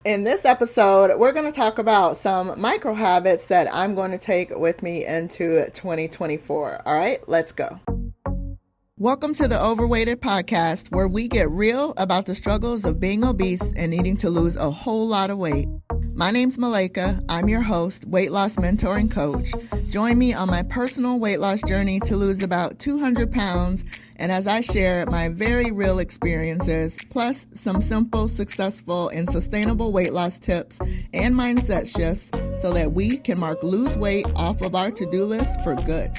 In this episode, we're going to talk about some micro habits that I'm going to take with me into 2024. All right, let's go. Welcome to the Overweighted Podcast, where we get real about the struggles of being obese and needing to lose a whole lot of weight. My name's Malaika. I'm your host, weight loss mentor and coach. Join me on my personal weight loss journey to lose about 200 pounds, and as I share my very real experiences, plus some simple, successful, and sustainable weight loss tips and mindset shifts so that we can mark lose weight off of our to-do list for good.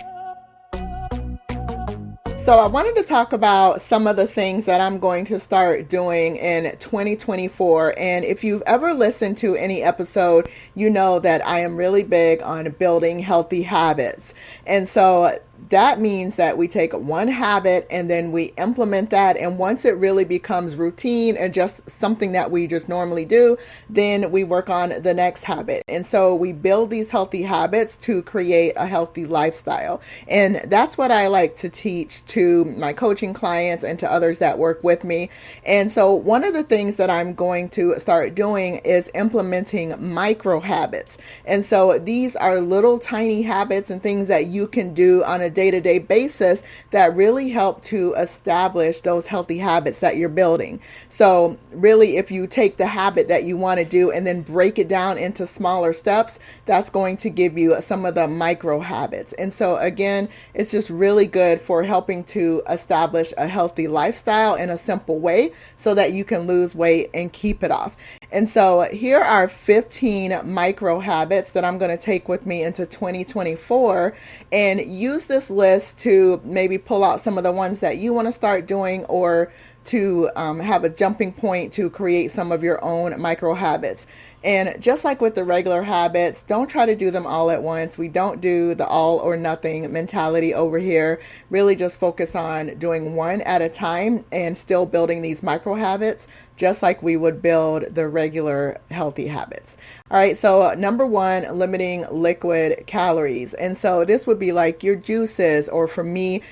So I wanted to talk about some of the things that I'm going to start doing in 2024. And if you've ever listened to any episode, you know that I am really big on building healthy habits. And so that means that we take one habit and then we implement that. And once it really becomes routine and just something that we just normally do, then we work on the next habit. And so we build these healthy habits to create a healthy lifestyle. And that's what I like to teach to my coaching clients and to others that work with me. And so one of the things that I'm going to start doing is implementing micro habits. And so these are little tiny habits and things that you can do on a day-to-day basis that really help to establish those healthy habits that you're building. So really, if you take the habit that you want to do and then break it down into smaller steps, that's going to give you some of the micro habits. And so again, it's just really good for helping to establish a healthy lifestyle in a simple way so that you can lose weight and keep it off. And so here are 15 micro habits that I'm going to take with me into 2024 and use this list to maybe pull out some of the ones that you want to start doing or to have a jumping point to create some of your own micro habits. And just like with the regular habits, don't try to do them all at once. We don't do the all or nothing mentality over here. Really just focus on doing one at a time and still building these micro habits, just like we would build the regular healthy habits. All right, so number one, limiting liquid calories. And so this would be like your juices, or for me,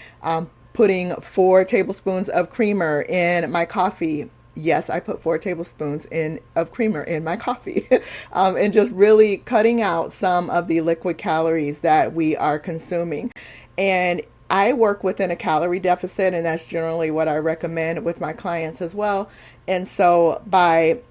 putting 4 tablespoons of creamer in my coffee. Yes, I put 4 tablespoons of creamer in my coffee and just really cutting out some of the liquid calories that we are consuming. And I work within a calorie deficit, and that's generally what I recommend with my clients as well. And so by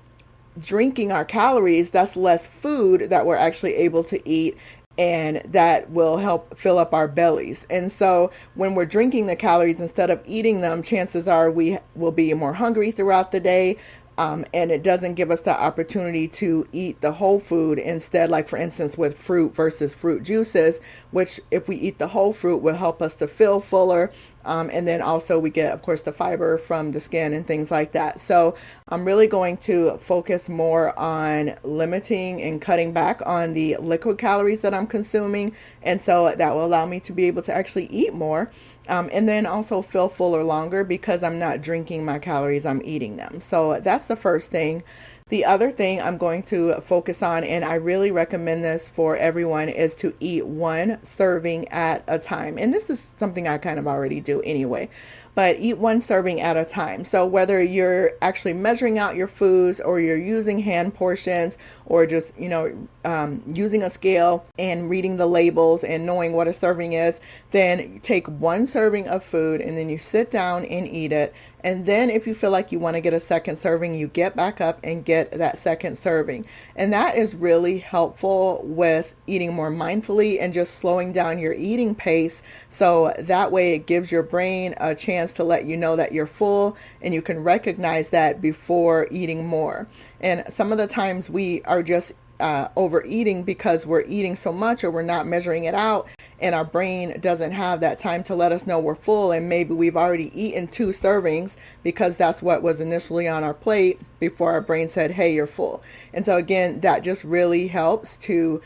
drinking our calories, that's less food that we're actually able to eat, and that will help fill up our bellies. And so when we're drinking the calories instead of eating them, chances are we will be more hungry throughout the day. And it doesn't give us the opportunity to eat the whole food instead, like for instance with fruit versus fruit juices, which if we eat the whole fruit will help us to feel fuller. And then also we get, of course, the fiber from the skin and things like that. So I'm really going to focus more on limiting and cutting back on the liquid calories that I'm consuming. And so that will allow me to be able to actually eat more. And then also feel fuller longer because I'm not drinking my calories, I'm eating them. So that's the first thing. The other thing I'm going to focus on, and I really recommend this for everyone, is to eat 1 serving at a time. And this is something I kind of already do anyway, but eat 1 serving at a time. So whether you're actually measuring out your foods or you're using hand portions or just, using a scale and reading the labels and knowing what a serving is, then take 1 serving of food and then you sit down and eat it. And then if you feel like you want to get a second serving, you get back up and get that second serving. And that is really helpful with eating more mindfully and just slowing down your eating pace. So that way it gives your brain a chance to let you know that you're full and you can recognize that before eating more. And some of the times we are just overeating because we're eating so much or we're not measuring it out, and our brain doesn't have that time to let us know we're full, and maybe we've already eaten 2 servings because that's what was initially on our plate before our brain said, hey, you're full. And so again, that just really helps to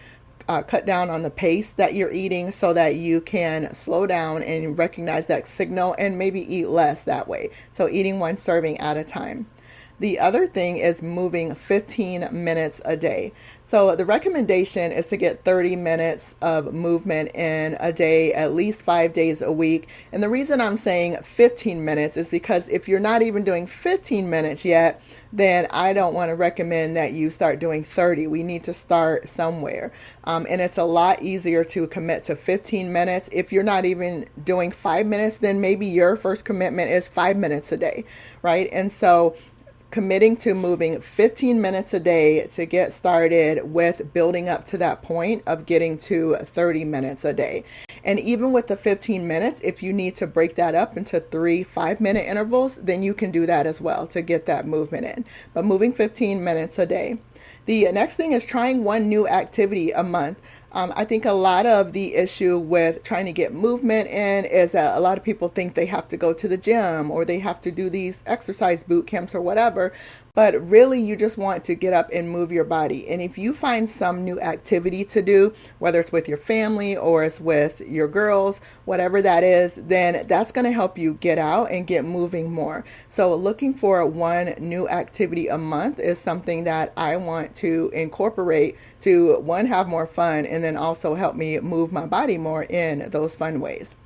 cut down on the pace that you're eating so that you can slow down and recognize that signal and maybe eat less that way. So eating 1 serving at a time. The other thing is moving 15 minutes a day. So the recommendation is to get 30 minutes of movement in a day, at least 5 days a week. And the reason I'm saying 15 minutes is because if you're not even doing 15 minutes yet, then I don't want to recommend that you start doing 30. We need to start somewhere. And it's a lot easier to commit to 15 minutes. If you're not even doing 5 minutes, then maybe your first commitment is 5 minutes a day, right? And so committing to moving 15 minutes a day to get started with building up to that point of getting to 30 minutes a day. And even with the 15 minutes, if you need to break that up into 3 5-minute intervals, then you can do that as well to get that movement in. But moving 15 minutes a day. The next thing is trying one new activity a month. I think a lot of the issue with trying to get movement in is that a lot of people think they have to go to the gym or they have to do these exercise boot camps or whatever. But really, you just want to get up and move your body. And if you find some new activity to do, whether it's with your family or it's with your girls, whatever that is, then that's going to help you get out and get moving more. So looking for one new activity a month is something that I want to incorporate to, one, have more fun, and then also help me move my body more in those fun ways.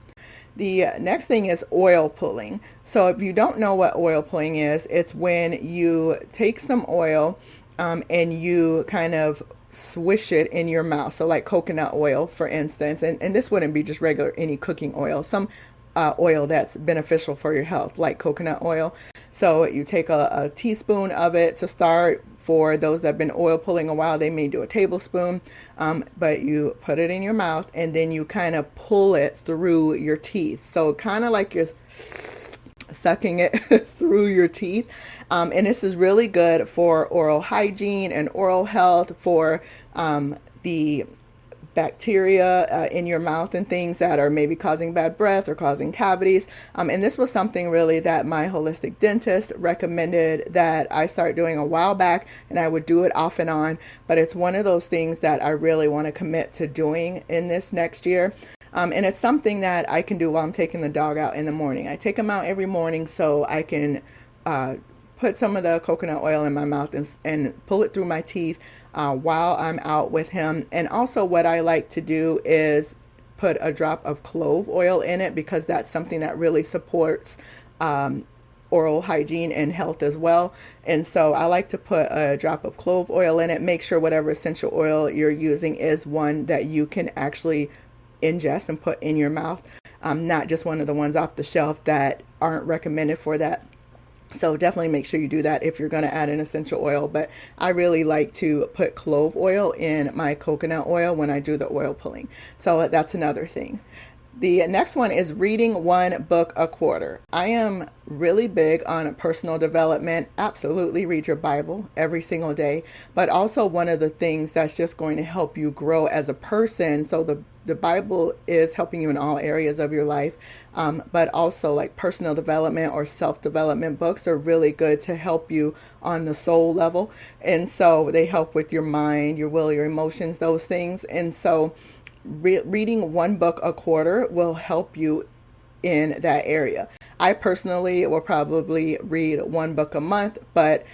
The next thing is oil pulling. So if you don't know what oil pulling is, it's when you take some oil and you kind of swish it in your mouth. So like coconut oil, for instance, and this wouldn't be just regular any cooking oil, some oil that's beneficial for your health, like coconut oil. So you take a teaspoon of it to start. For those that have been oil pulling a while, they may do a tablespoon, but you put it in your mouth and then you kind of pull it through your teeth. So kind of like you're sucking it through your teeth. And this is really good for oral hygiene and oral health, for the bacteria in your mouth and things that are maybe causing bad breath or causing cavities. And this was something really that my holistic dentist recommended that I start doing a while back, and I would do it off and on. But it's one of those things that I really want to commit to doing in this next year. And it's something that I can do while I'm taking the dog out in the morning. I take him out every morning so I can put some of the coconut oil in my mouth and pull it through my teeth while I'm out with him. And also what I like to do is put a drop of clove oil in it, because that's something that really supports oral hygiene and health as well. And so I like to put a drop of clove oil in it. Make sure whatever essential oil you're using is one that you can actually ingest and put in your mouth, not just one of the ones off the shelf that aren't recommended for that. So definitely make sure you do that if you're going to add an essential oil. But I really like to put clove oil in my coconut oil when I do the oil pulling. So that's another thing. The next one is reading one book a quarter. I am really big on personal development. Absolutely read your Bible every single day. But also one of the things that's just going to help you grow as a person. So the Bible is helping you in all areas of your life. But also like personal development or self-development books are really good to help you on the soul level. And so they help with your mind, your will, your emotions, those things. And so reading one book a quarter will help you in that area. I personally will probably read one book a month, but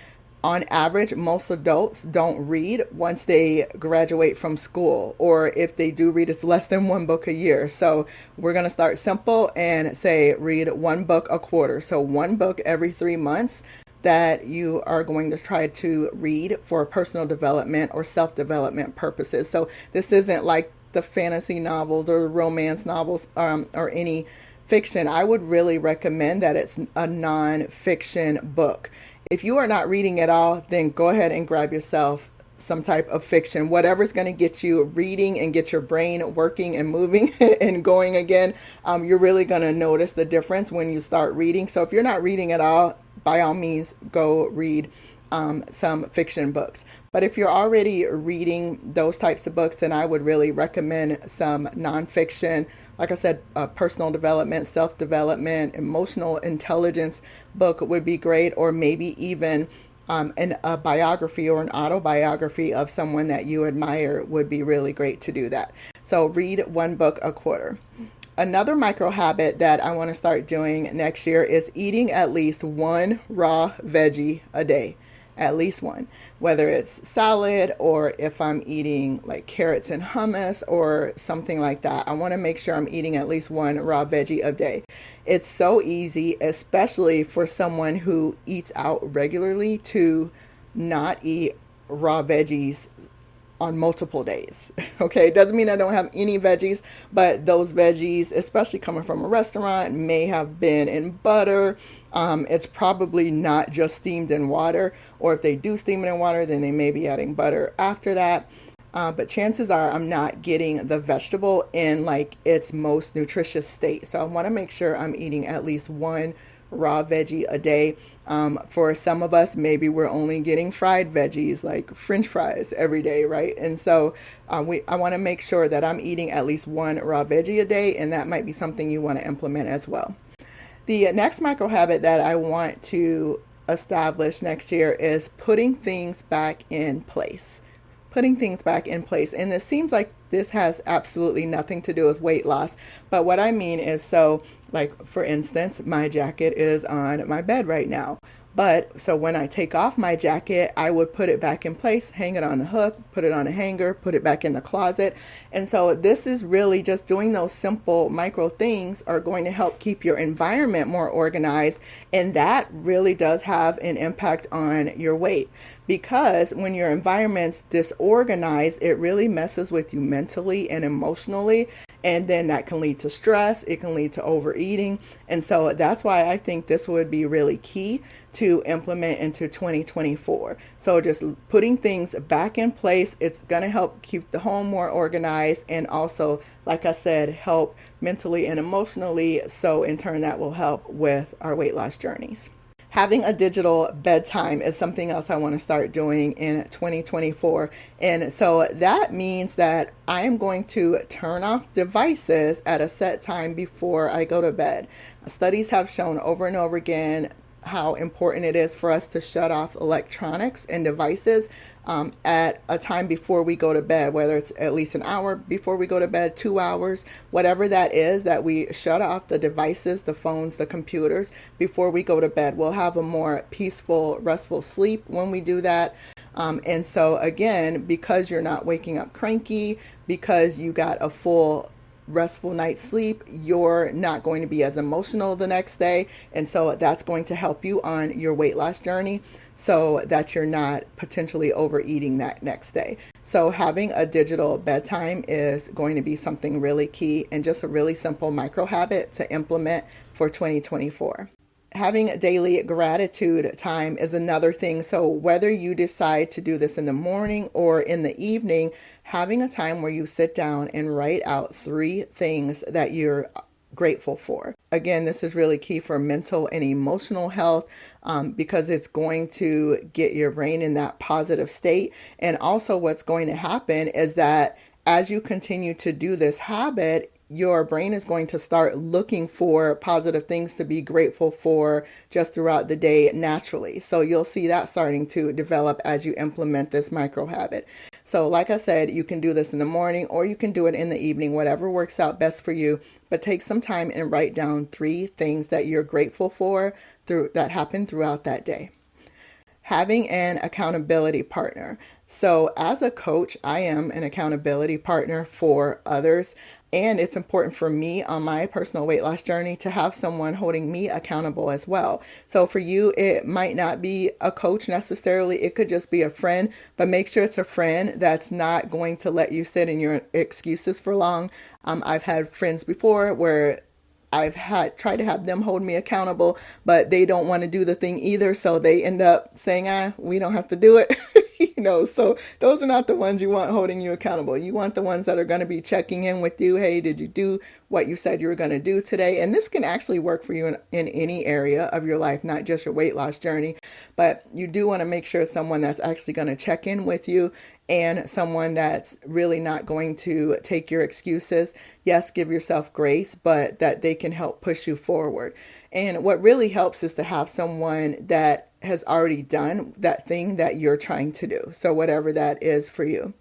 on average, most adults don't read once they graduate from school, or if they do read, it's less than one book a year. So we're going to start simple and say read one book a quarter. So one book every 3 months that you are going to try to read for personal development or self-development purposes. So this isn't like the fantasy novels or romance novels or any fiction. I would really recommend that it's a non-fiction book. If you are not reading at all, then go ahead and grab yourself some type of fiction, whatever's going to get you reading and get your brain working and moving and going again. You're really going to notice the difference when you start reading. So if you're not reading at all, by all means, go read some fiction books. But if you're already reading those types of books, then I would really recommend some nonfiction. Like I said, personal development, self-development, emotional intelligence book would be great, or maybe even a biography or an autobiography of someone that you admire would be really great to do that. So read one book a quarter. Another micro habit that I want to start doing next year is eating at least one raw veggie a day. At least one. Whether it's salad or if I'm eating like carrots and hummus or something like that. I want to make sure I'm eating at least one raw veggie a day. It's so easy, especially for someone who eats out regularly, to not eat raw veggies on multiple days. Okay, it doesn't mean I don't have any veggies, but those veggies, especially coming from a restaurant, may have been in butter. It's probably not just steamed in water, or if they do steam it in water, then they may be adding butter after that. But chances are I'm not getting the vegetable in like its most nutritious state. So I want to make sure I'm eating at least one raw veggie a day. For some of us, maybe we're only getting fried veggies like French fries every day, right? And so I want to make sure that I'm eating at least one raw veggie a day, and that might be something you want to implement as well. The next micro habit that I want to establish next year is putting things back in place. Putting things back in place. And this seems like this has absolutely nothing to do with weight loss. But what I mean is, so like for instance, my jacket is on my bed right now. But so when I take off my jacket, I would put it back in place, hang it on the hook, put it on a hanger, put it back in the closet. And so this is really just doing those simple micro things are going to help keep your environment more organized. And that really does have an impact on your weight, because when your environment's disorganized, it really messes with you mentally and emotionally. And then that can lead to stress. It can lead to overeating. And so that's why I think this would be really key to implement into 2024. So just putting things back in place, it's going to help keep the home more organized, and also, like I said, help mentally and emotionally. So in turn, that will help with our weight loss journeys. Having a digital bedtime is something else I want to start doing in 2024. And so that means that I am going to turn off devices at a set time before I go to bed. Studies have shown over and over again how important it is for us to shut off electronics and devices at a time before we go to bed, whether it's at least an hour before we go to bed, 2 hours, whatever that is, that we shut off the devices, the phones, the computers before we go to bed. We'll have a more peaceful, restful sleep when we do that. And so again, because you're not waking up cranky, because you got a full restful night's sleep, you're not going to be as emotional the next day. And so that's going to help you on your weight loss journey, so that you're not potentially overeating that next day. So having a digital bedtime is going to be something really key, and just a really simple micro habit to implement for 2024. Having daily gratitude time is another thing. So whether you decide to do this in the morning or in the evening, having a time where you sit down and write out 3 things that you're grateful for. Again, this is really key for mental and emotional health, because it's going to get your brain in that positive state. And also what's going to happen is that as you continue to do this habit, your brain is going to start looking for positive things to be grateful for just throughout the day naturally. So you'll see that starting to develop as you implement this micro habit. So like I said, you can do this in the morning or you can do it in the evening, whatever works out best for you. But take some time and write down 3 things that you're grateful for that happened throughout that day. Having an accountability partner. So as a coach, I am an accountability partner for others. And it's important for me on my personal weight loss journey to have someone holding me accountable as well. So for you, it might not be a coach necessarily. It could just be a friend, but make sure it's a friend that's not going to let you sit in your excuses for long. I've had friends before where I've tried to have them hold me accountable, but they don't want to do the thing either. So they end up saying, we don't have to do it. So those are not the ones you want holding you accountable. You want the ones that are going to be checking in with you. Hey, did you do what you said you were going to do today? And this can actually work for you in any area of your life, not just your weight loss journey. But you do want to make sure it's someone that's actually going to check in with you, and someone that's really not going to take your excuses. Yes, give yourself grace, but that they can help push you forward. And what really helps is to have someone that has already done that thing that you're trying to do. So whatever that is for you.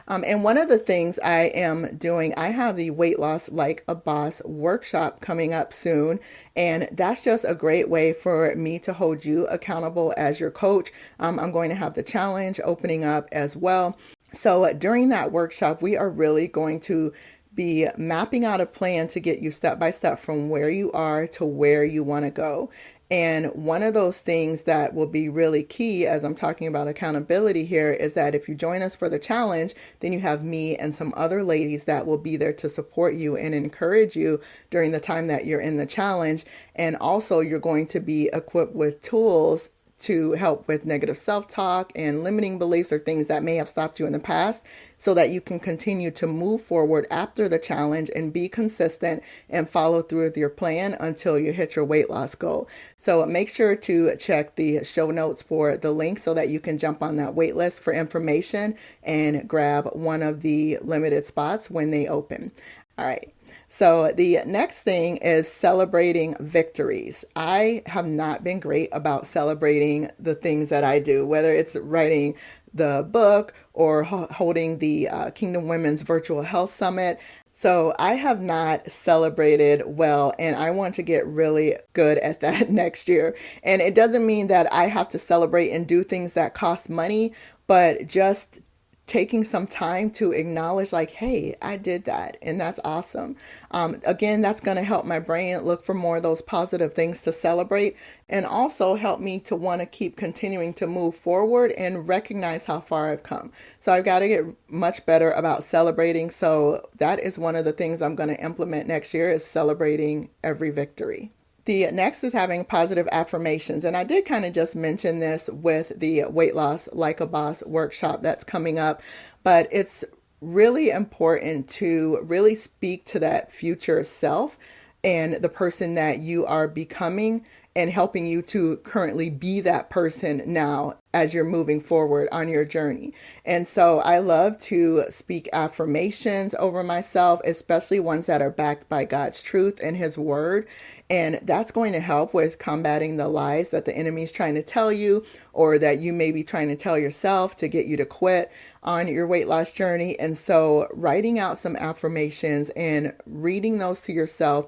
And one of the things I am doing, I have the Weight Loss Like a Boss workshop coming up soon. And that's just a great way for me to hold you accountable as your coach. I'm going to have the challenge opening up as well. So during that workshop, we are really going to be mapping out a plan to get you step by step from where you are to where you want to go. And one of those things that will be really key as I'm talking about accountability here is that if you join us for the challenge, then you have me and some other ladies that will be there to support you and encourage you during the time that you're in the challenge. And also, you're going to be equipped with tools to help with negative self-talk and limiting beliefs or things that may have stopped you in the past so that you can continue to move forward after the challenge and be consistent and follow through with your plan until you hit your weight loss goal. So make sure to check the show notes for the link so that you can jump on that wait list for information and grab one of the limited spots when they open. All right. So the next thing is celebrating victories. I have not been great about celebrating the things that I do, whether it's writing the book or holding the Kingdom Women's Virtual Health Summit. So I have not celebrated well, and I want to get really good at that next year. And it doesn't mean that I have to celebrate and do things that cost money, but just taking some time to acknowledge like, hey, I did that. And that's awesome. Again, that's going to help my brain look for more of those positive things to celebrate and also help me to want to keep continuing to move forward and recognize how far I've come. So I've got to get much better about celebrating. So that is one of the things I'm going to implement next year is celebrating every victory. The next is having positive affirmations. And I did kind of just mention this with the Weight Loss Like a Boss workshop that's coming up, but it's really important to really speak to that future self and the person that you are becoming and helping you to currently be that person now as you're moving forward on your journey. And so I love to speak affirmations over myself, especially ones that are backed by God's truth and His word. And that's going to help with combating the lies that the enemy is trying to tell you or that you may be trying to tell yourself to get you to quit on your weight loss journey. And so writing out some affirmations and reading those to yourself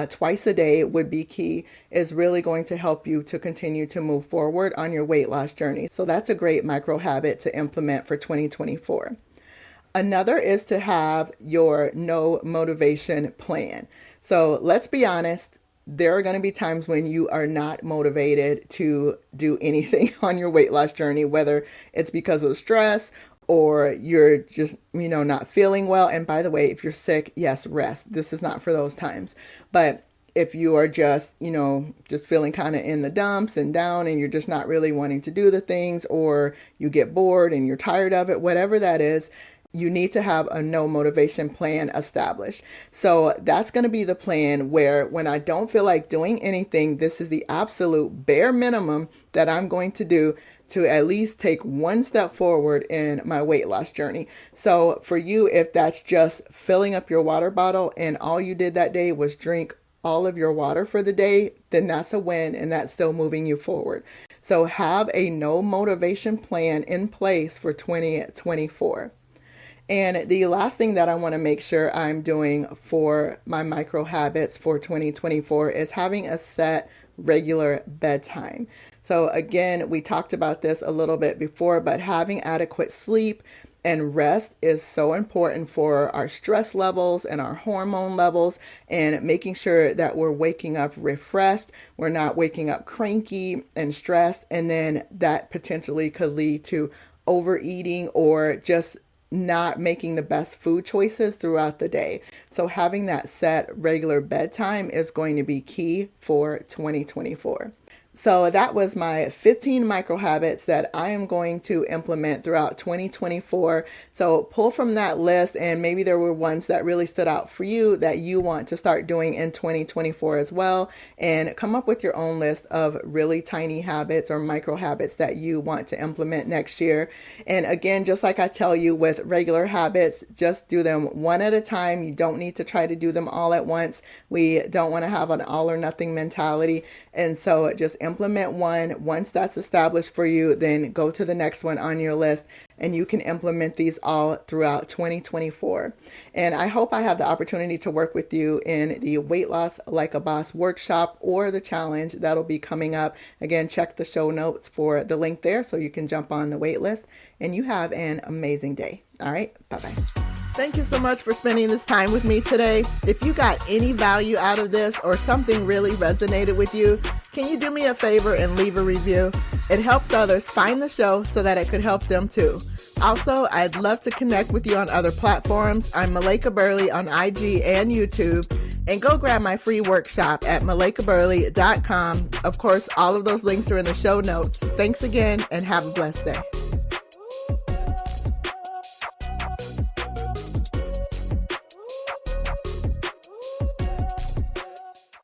twice a day would be key, is really going to help you to continue to move forward on your weight loss journey. So that's a great micro habit to implement for 2024. Another is to have your no motivation plan. So let's be honest, there are going to be times when you are not motivated to do anything on your weight loss journey, whether it's because of stress or you're just, not feeling well. And by the way, if you're sick, yes, rest. This is not for those times. But if you are just, just feeling kind of in the dumps and down and you're just not really wanting to do the things, or you get bored and you're tired of it, whatever that is, you need to have a no motivation plan established. So that's going to be the plan where when I don't feel like doing anything, this is the absolute bare minimum that I'm going to do to at least take one step forward in my weight loss journey. So for you, if that's just filling up your water bottle and all you did that day was drink all of your water for the day, then that's a win and that's still moving you forward. So have a no motivation plan in place for 2024. And the last thing that I want to make sure I'm doing for my micro habits for 2024 is having a set regular bedtime. So again, we talked about this a little bit before, but having adequate sleep and rest is so important for our stress levels and our hormone levels, and making sure that we're waking up refreshed. We're not waking up cranky and stressed, and then that potentially could lead to overeating or just not making the best food choices throughout the day. So having that set regular bedtime is going to be key for 2024. So that was my 15 micro habits that I am going to implement throughout 2024. So pull from that list, and maybe there were ones that really stood out for you that you want to start doing in 2024 as well, and come up with your own list of really tiny habits or micro habits that you want to implement next year. And again, just like I tell you with regular habits, just do them one at a time. You don't need to try to do them all at once. We don't want to have an all or nothing mentality. And so just implement one. Once that's established for you, then go to the next one on your list, and you can implement these all throughout 2024. And I hope I have the opportunity to work with you in the Weight Loss Like a Boss workshop or the challenge that'll be coming up. Again, check the show notes for the link there so you can jump on the wait list. And you have an amazing day. All right, bye-bye. Thank you so much for spending this time with me today. If you got any value out of this or something really resonated with you, can you do me a favor and leave a review? It helps others find the show so that it could help them too. Also, I'd love to connect with you on other platforms. I'm Malaika Burley on IG and YouTube. And go grab my free workshop at malaikaburley.com. Of course, all of those links are in the show notes. Thanks again and have a blessed day.